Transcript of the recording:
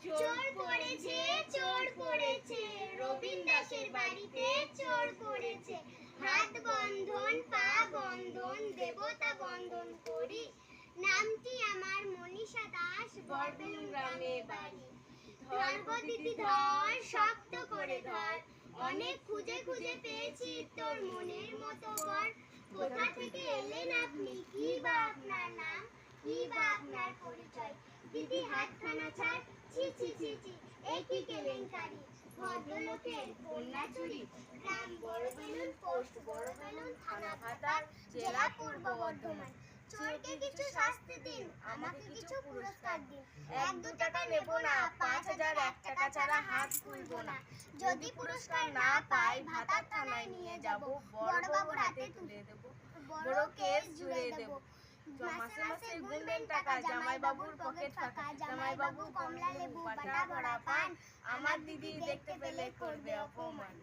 চোর পড়েছে, চোর পড়েছে, রবীন দাসের বাড়িতে চোর পড়েছে। হাত বন্ধন, পা বন্ধন, দেবতা বন্ধন করি। নামটি আমার মনীষা দাস, বরবেলুন গ্রামে বাড়ি। ধর গো দিদি ধর, শক্ত করে ধর, অনেক খুঁজে খুঁজে পেয়েছি তোর মনের মতো বর। কোথা থেকে এলেন আপনি, কি বা আপনার নাম, কি বা আপনার পরিচয়? দিদি হাতখানা ছাড়, ছি ছি ছি ছি, এ কি কেলেঙ্কারি! ভদ্রলোকের কন্যা চুরি, গ্রাম বড়বেলুন, পোস্ট বড়বেলুন, থানা ভাতার, জেলা পূর্ব বর্ধমান। চোরকে কিছু শাস্তি দিন, আমাকে কিছু পুরস্কার দিন। 1-2 টাকা নেব না, 5000 1 টাকা ছাড়া হাত খুলবো না। যদি পুরস্কার না পাই, ভাতার থানায় নিয়ে যাব, বড়বাবুর হাতে তুলে দেব, বড় কেস জুড়ে দেব। মাসে মাসে গুনবেন টাকা, জামাইবাবুর পকেট ফাঁকা, জামাইবাবু কমলা লেবু, বাটা ভরা পান, আমার দিদি দেখতে পেলে করবে অপমান।